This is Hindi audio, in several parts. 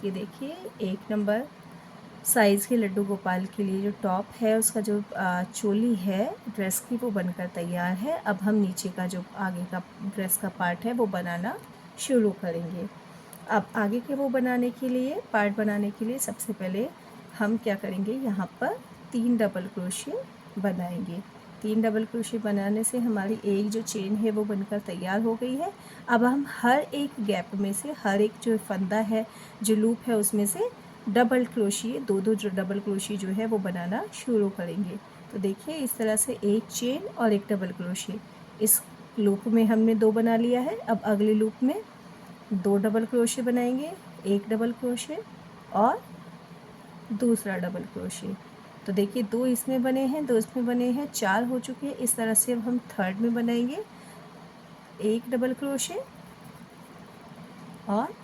ये देखिए 1 नंबर साइज़ के लड्डू गोपाल के लिए जो टॉप है उसका जो चोली है ड्रेस की वो बनकर तैयार है। अब हम नीचे का जो आगे का ड्रेस का पार्ट है वो बनाना शुरू करेंगे। अब आगे के वो बनाने के लिए पार्ट बनाने के लिए सबसे पहले हम क्या करेंगे, यहाँ पर 3 डबल क्रोशे बनाएंगे। 3 डबल क्रोशे बनाने से हमारी एक जो चेन है वो बनकर तैयार हो गई है। अब हम हर एक गैप में से हर एक जो फंदा है जो लूप है उसमें से डबल क्रोशिए दो जो डबल क्रोशिए जो है वो बनाना शुरू करेंगे। तो देखिए इस तरह से एक चेन और एक डबल क्रोशिए इस लूप में हमने 2 बना लिया है। अब अगले लूप में 2 डबल क्रोशिए बनाएंगे, एक डबल क्रोशिए और दूसरा डबल क्रोशिए। तो देखिए 2 इसमें बने हैं, 2 इसमें बने हैं, 4 हो चुके हैं। इस तरह से अब हम थर्ड में बनाएंगे, एक डबल क्रोशिए और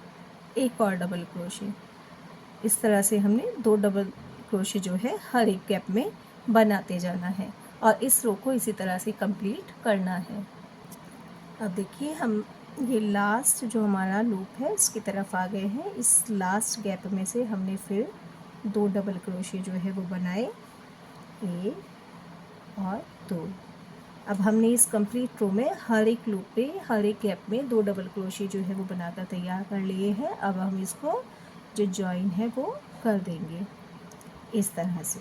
एक और डबल क्रोशिए। इस तरह से हमने 2 डबल क्रोशिए जो है हर एक गैप में बनाते जाना है और इस रो को इसी तरह से कंप्लीट करना है। अब देखिए हम ये लास्ट जो हमारा लूप है इसकी तरफ आ गए हैं। इस लास्ट गैप में से हमने फिर 2 डबल क्रोशिए जो है वो बनाए, 1 और 2। अब हमने इस कंप्लीट रो में हर एक लूप पे हर एक गैप में 2 डबल क्रोशिए जो है वो बनाकर तैयार कर लिए हैं। अब हम इसको जो जॉइन है वो कर देंगे इस तरह से।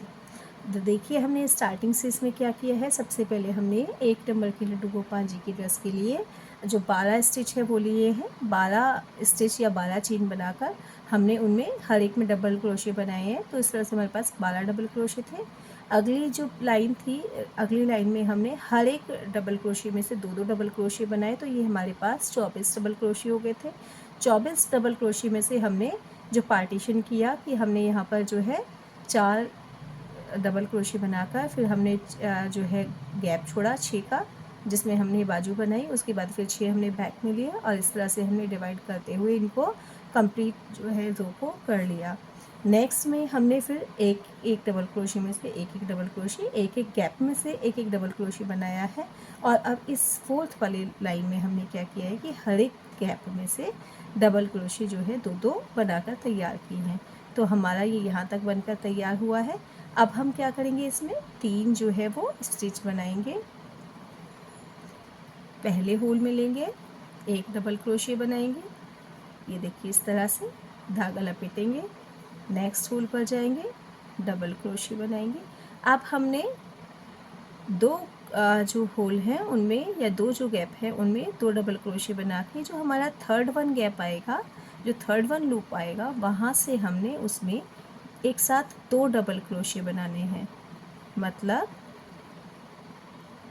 तो देखिए हमने स्टार्टिंग से इसमें क्या किया है, सबसे पहले हमने 1 नंबर के लड्डू गोपाल जी की ड्रेस के लिए जो 12 स्टिच है वो लिए हैं। 12 स्टिच या 12 चेन बनाकर हमने उनमें हर एक में डबल क्रोशिए बनाए हैं। तो इस तरह से हमारे पास 12 डबल क्रोशिए थे। अगली जो लाइन थी, अगली लाइन में हमने हर एक डबल क्रोशिए में से 2-2 डबल क्रोशिए बनाए। तो ये हमारे पास 24 डबल क्रोशिए हो गए थे। 24 डबल क्रोशिए में से हमने जो पार्टीशन किया कि हमने यहाँ पर जो है 4 डबल क्रोशिए बनाकर फिर हमने जो है गैप छोड़ा 6 का, जिसमें हमने बाजू बनाई। उसके बाद फिर 6 हमने बैक में लिए और इस तरह से हमने डिवाइड करते हुए इनको कंप्लीट जो है रो को कर लिया। नेक्स्ट में हमने फिर एक एक डबल क्रोशिए में से एक एक डबल क्रोशिए, एक एक गैप में से एक एक डबल क्रोशिए बनाया है। और अब इस फोर्थ वाली लाइन में हमने क्या किया है कि हर एक गैप में से डबल क्रोशिए जो है 2-2 बनाकर तैयार किए हैं। तो हमारा ये यहाँ तक बनकर तैयार हुआ है। अब हम क्या करेंगे, इसमें 3 जो है वो स्टिच बनाएंगे। पहले होल में लेंगे, एक डबल क्रोशिए बनाएंगे, ये देखिए इस तरह से धागा लपेटेंगे। नेक्स्ट होल पर जाएंगे, डबल क्रोशिए बनाएंगे। अब हमने 2 जो होल हैं उनमें या 2 जो गैप है उनमें 2 डबल क्रोशिए बना के जो हमारा थर्ड वन गैप आएगा, जो थर्ड वन लूप आएगा, वहाँ से हमने उसमें एक साथ 2 डबल क्रोशिए बनाने हैं। मतलब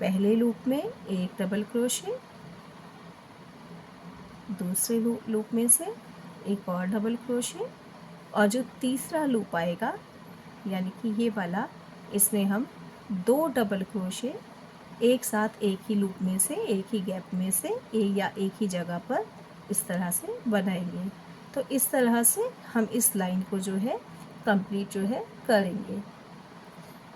पहले लूप में एक डबल क्रोशिए, दूसरे लूप में से एक और डबल क्रोशिए और जो तीसरा लूप आएगा यानी कि ये वाला, इसमें हम 2 डबल क्रोशिए एक साथ एक ही लूप में से एक ही गैप में से या एक ही जगह पर इस तरह से बनाएंगे। तो इस तरह से हम इस लाइन को जो है कंप्लीट जो है करेंगे।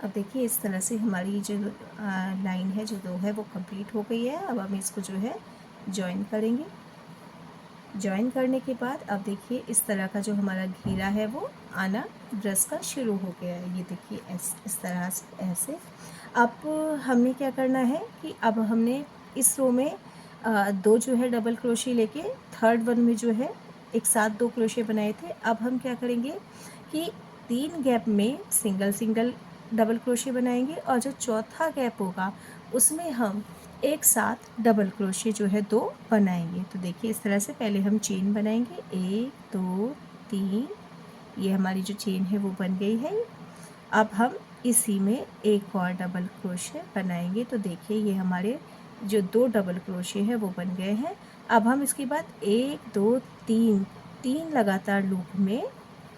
अब देखिए इस तरह से हमारी जो लाइन है जो 2 है वो कंप्लीट हो गई है। अब हम इसको जो है जॉइन करेंगे। जॉइन करने के बाद अब देखिए इस तरह का जो हमारा घेरा है वो आना ड्रेस का शुरू हो गया है। ये देखिए इस तरह से ऐसे। अब हमने क्या करना है कि अब हमने इस रो में 2 जो है डबल क्रोशिए लेके थर्ड वन में जो है एक साथ 2 क्रोशिए बनाए थे। अब हम क्या करेंगे कि 3 गैप में सिंगल सिंगल डबल क्रोशिए बनाएंगे और जो चौथा गैप होगा उसमें हम एक साथ डबल क्रोशिए जो है 2 बनाएंगे। तो देखिए इस तरह से पहले हम चेन बनाएंगे, 1 2 3, ये हमारी जो चेन है वो बन गई है। अब हम इसी में एक और डबल क्रोशिए बनाएंगे। तो देखिए ये हमारे जो 2 डबल क्रोशिए है वो बन गए हैं। अब हम इसके बाद 1 2 3 लगातार लूप में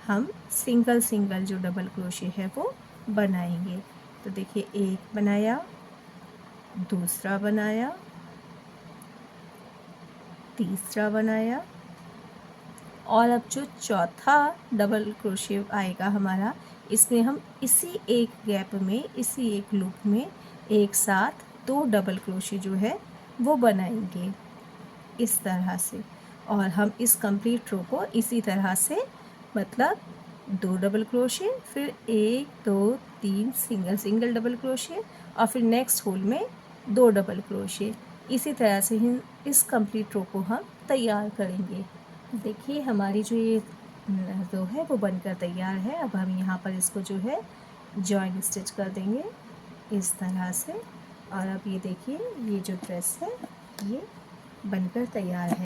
हम सिंगल सिंगल जो डबल क्रोशिए है वो बनाएंगे। तो देखिए एक बनाया, दूसरा बनाया, तीसरा बनाया और अब जो चौथा डबल क्रोशिए आएगा हमारा, इसमें हम इसी एक गैप में इसी एक लूप में एक साथ 2 डबल क्रोशिए जो है वो बनाएंगे इस तरह से। और हम इस कंप्लीट रो को इसी तरह से मतलब 2 डबल क्रोशे, फिर 1 2 3 सिंगल सिंगल डबल क्रोशे और फिर नेक्स्ट होल में 2 डबल क्रोशे। इसी तरह से ही इस कंप्लीट रो को हम तैयार करेंगे। देखिए हमारी जो ये रो है वो बनकर तैयार है। अब हम यहाँ पर इसको जो है जॉइन स्टिच कर देंगे इस तरह से। और अब ये देखिए ये जो ड्रेस है ये बनकर तैयार है।